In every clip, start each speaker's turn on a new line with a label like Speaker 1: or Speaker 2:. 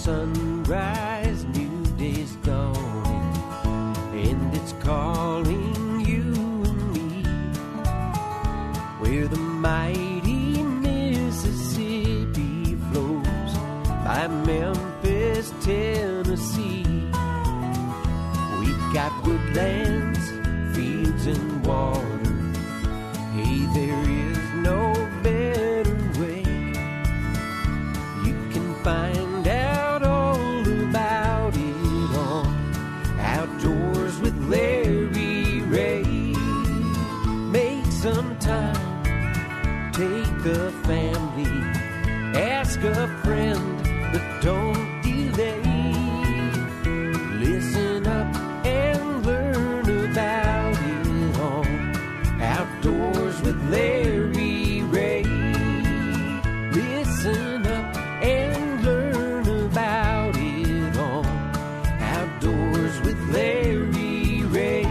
Speaker 1: sunrise, new day's dawning, and it's calling you and me, where the mighty Mississippi flows by Memphis, Tennessee. We've got woodlands, fields, and water. Hey, there is no better way. You can find out all about it on Outdoors with Larry Ray. Make some time, take the family, ask a friend, but don't delay. Listen up and learn about it on Outdoors with Larry Ray. Listen up and learn about it on Outdoors with Larry Ray.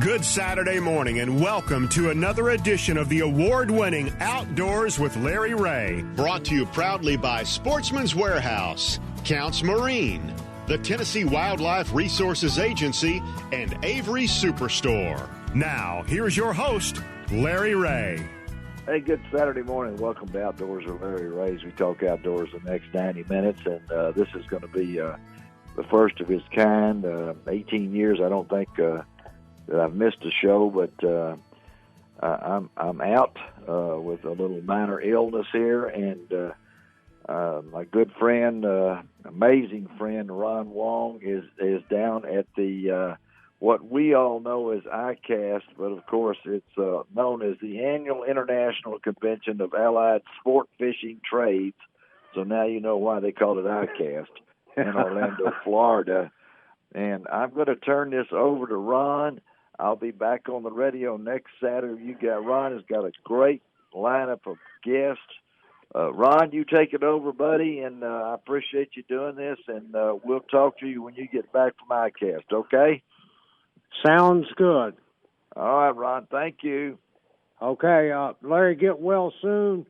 Speaker 2: Good Saturday morning and welcome to another edition of the award-winning Outdoors with Larry Ray.
Speaker 3: Brought to you proudly by Sportsman's Warehouse, Counts Marine, the Tennessee Wildlife Resources Agency, and Avery Superstore.
Speaker 2: Now, here's your host, Larry Ray.
Speaker 4: Hey, good Saturday morning. Welcome to Outdoors with Larry Ray. As we talk outdoors the next 90 minutes, and this is going to be the first of its kind. 18 years, I don't think that I've missed a show, but I'm out with a little minor illness here, and my good friend, amazing friend, Ron Wong is down at the what we all know as ICAST, but of course it's known as the Annual International Convention of Allied Sport Fishing Trades. So now you know why they call it ICAST in Orlando, Florida. And I'm going to turn this over to Ron. I'll be back on the radio next Saturday. Ron has got a great lineup of guests. Ron, you take it over, buddy, and I appreciate you doing this, and we'll talk to you when you get back from ICAST, okay?
Speaker 5: Sounds good.
Speaker 4: All right, Ron, thank you.
Speaker 5: Okay, Larry, get well soon.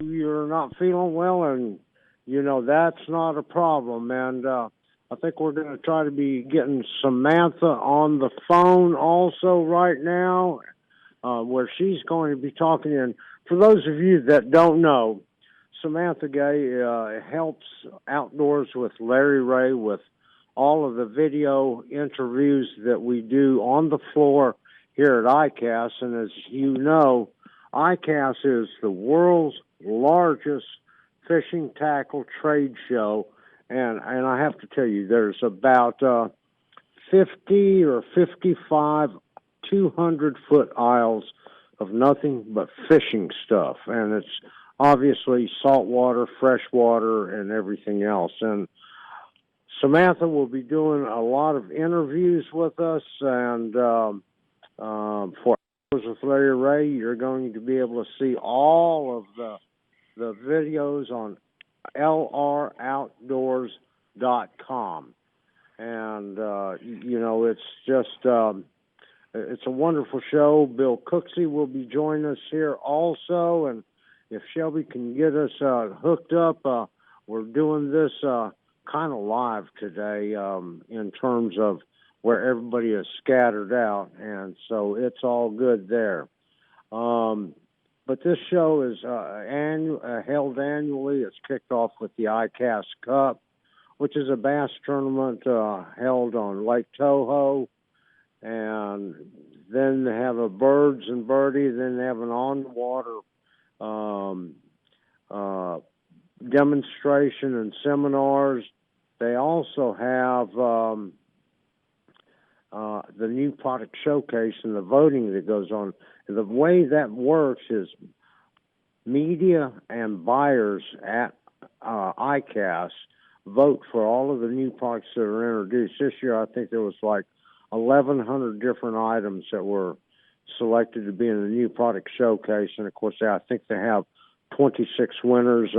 Speaker 5: You're not feeling well, and, that's not a problem. And I think we're going to try to be getting Samantha on the phone also right now, where she's going to be talking. And for those of you that don't know, Samantha Gay helps Outdoors with Larry Ray with all of the video interviews that we do on the floor here at ICAST. And as you know, ICAST is the world's largest fishing tackle trade show. And I have to tell you, there's about 50 or 55 200-foot aisles of nothing but fishing stuff. And it's obviously saltwater, freshwater, and everything else. And Samantha will be doing a lot of interviews with us, and for Outdoors with Larry Ray, you're going to be able to see all of the videos on lroutdoors.com. And, it's just, it's a wonderful show. Bill Cooksey will be joining us here also, and if Shelby can get us hooked up, we're doing this kind of live today in terms of where everybody is scattered out, and so it's all good there. But this show is held annually. It's kicked off with the ICAST Cup, which is a bass tournament held on Lake Toho, and then they have a birds and birdie, then they have an on-water demonstration and seminars. They also have the new product showcase and the voting that goes on. The way that works is media and buyers at ICAST vote for all of the new products that are introduced. This year, I think there was like 1,100 different items that were selected to be in the new product showcase. And, of course, I think they have 26 winners.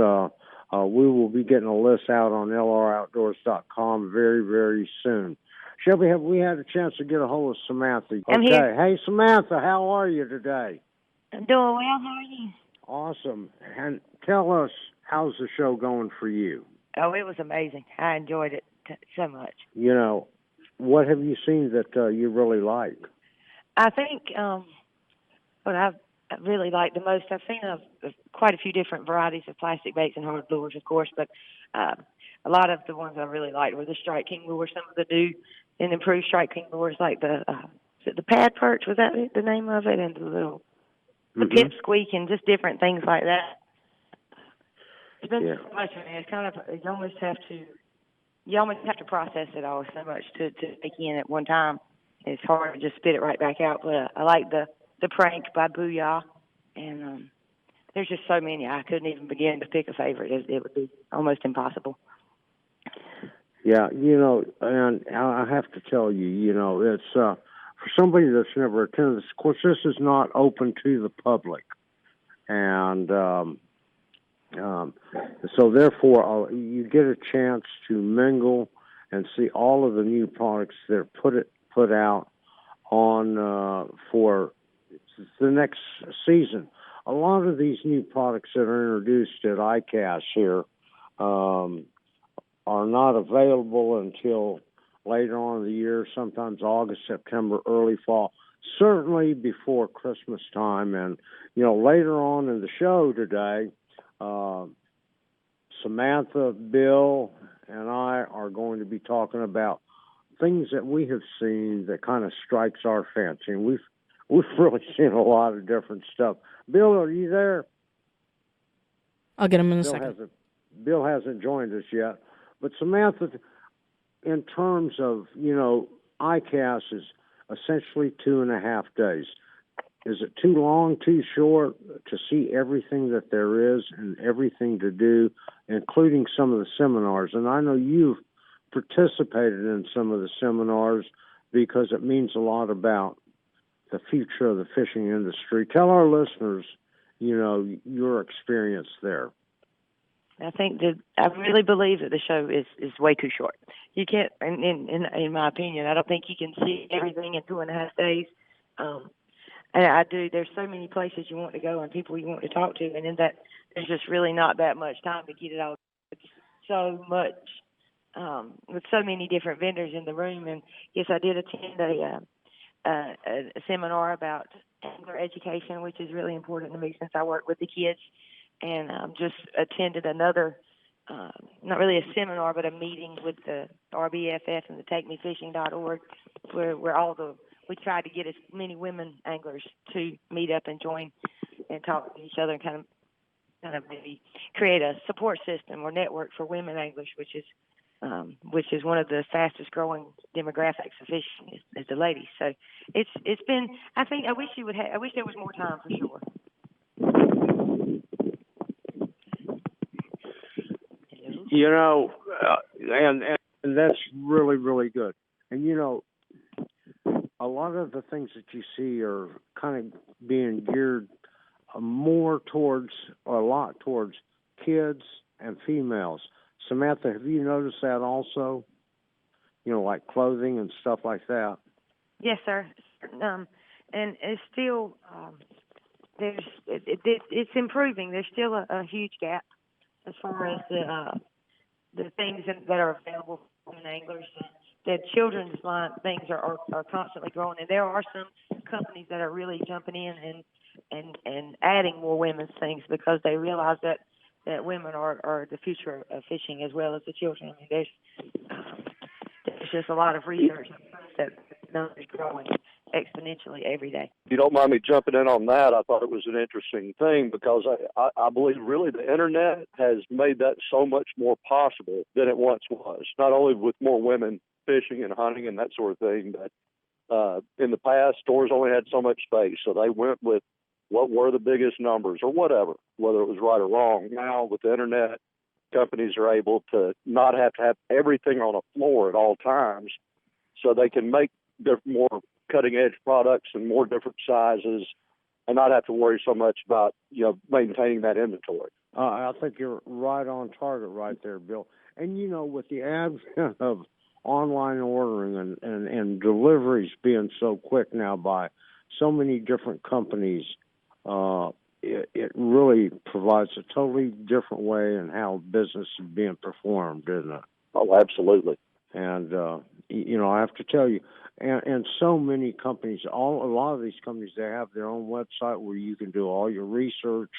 Speaker 5: We will be getting a list out on lroutdoors.com very, very soon. Shelby, have we had a chance to get a hold of Samantha?
Speaker 6: I'm here.
Speaker 5: Hey, Samantha, how are you today?
Speaker 6: I'm doing well. How are you?
Speaker 5: Awesome. And tell us, how's the show going for you?
Speaker 6: Oh, it was amazing. I enjoyed it so much.
Speaker 5: You know, what have you seen that you really like?
Speaker 6: I think what I've really liked the most, I've seen quite a few different varieties of plastic baits and hard lures, of course, but a lot of the ones I really liked were the Strike King lures, some of the new and improved Strike King lures, like the pad perch, was that the name of it, and the little the pip squeak and just different things like that. It's been so much, man. It's kind of, you almost have to process it all so much to take in at one time. It's hard to just spit it right back out. But I like the Prank by Booyah, and there's just so many. I couldn't even begin to pick a favorite. It would be almost impossible.
Speaker 5: Yeah, and I have to tell you, it's for somebody that's never attended this. Of course, this is not open to the public, and so therefore you get a chance to mingle and see all of the new products that are put out on for the next season. A lot of these new products that are introduced at ICAST here are not available until later on in the year, sometimes August, September, early fall, certainly before Christmas time. And, later on in the show today, Samantha, Bill, and I are going to be talking about things that we have seen that kind of strikes our fancy. And we've really seen a lot of different stuff. Bill, are you there?
Speaker 7: I'll get him in a second.
Speaker 5: Bill hasn't joined us yet. But Samantha, in terms of, ICAST is essentially 2.5 days. Is it too long, too short to see everything that there is and everything to do, including some of the seminars? And I know you've participated in some of the seminars because it means a lot about the future of the fishing industry. Tell our listeners, your experience there.
Speaker 6: I think I really believe that the show is way too short. You can't, in my opinion, I don't think you can see everything in 2.5 days. And I do. There's so many places you want to go and people you want to talk to, and in that there's just really not that much time to get it all. It's so much with so many different vendors in the room. And yes, I did attend a seminar about angler education, which is really important to me since I work with the kids. And just attended another, not really a seminar, but a meeting with the RBFF and the TakeMeFishing.org, where we tried to get as many women anglers to meet up and join and talk to each other and kind of maybe create a support system or network for women anglers, which is one of the fastest growing demographics of fishing is the ladies. So it's been. I wish there was more time for sure.
Speaker 5: And that's really, really good. And, a lot of the things that you see are kind of being geared a lot towards kids and females. Samantha, have you noticed that also? Like clothing and stuff like that?
Speaker 6: Yes, sir. And it's still, it's improving. There's still a huge gap as far as the things that are available for anglers. The children's line things are constantly growing, and there are some companies that are really jumping in and adding more women's things because they realize that women are the future of fishing as well as the children. I mean, there's just a lot of research that is growing exponentially every day.
Speaker 8: If you don't mind me jumping in on that, I thought it was an interesting thing because I believe really the Internet has made that so much more possible than it once was, not only with more women fishing and hunting and that sort of thing, but in the past, stores only had so much space, so they went with what were the biggest numbers or whatever, whether it was right or wrong. Now, with the Internet, companies are able to not have to have everything on a floor at all times, so they can make more cutting-edge products and more different sizes and not have to worry so much about, maintaining that inventory.
Speaker 5: I think you're right on target right there, Bill. And, with the advent of online ordering and deliveries being so quick now by so many different companies, it really provides a totally different way in how business is being performed, isn't it?
Speaker 8: Oh, absolutely.
Speaker 5: And I have to tell you, and so many companies, a lot of these companies, they have their own website where you can do all your research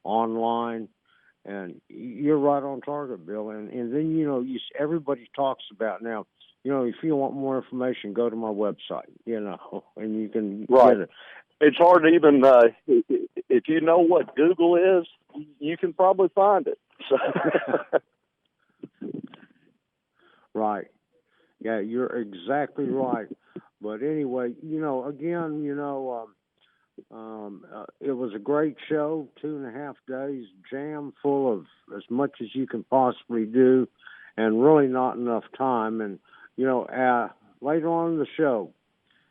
Speaker 5: online. And you're right on target, Bill. And then everybody talks about now. If you want more information, go to my website. And you can get it.
Speaker 8: It's hard to even if you know what Google is, you can probably find it. So.
Speaker 5: Right. Yeah, you're exactly right. But anyway, again, it was a great show, 2.5 days, jam full of as much as you can possibly do, and really not enough time. And, later on in the show,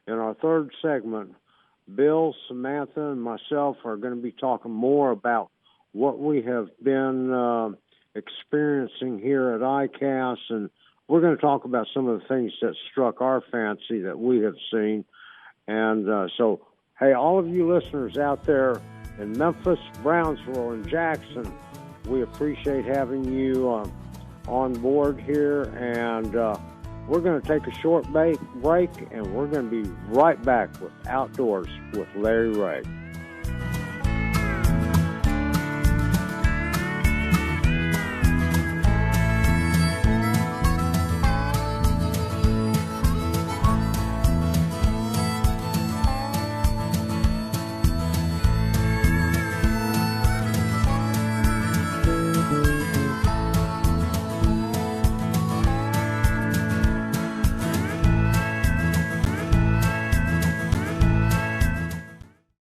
Speaker 5: in our third segment, Bill, Samantha, and myself are going to be talking more about what we have been experiencing here at ICAST, and we're going to talk about some of the things that struck our fancy that we have seen. And so, hey, all of you listeners out there in Memphis, Brownsville, and Jackson, we appreciate having you on board here. And we're going to take a short break, and we're going to be right back with Outdoors with Larry Ray.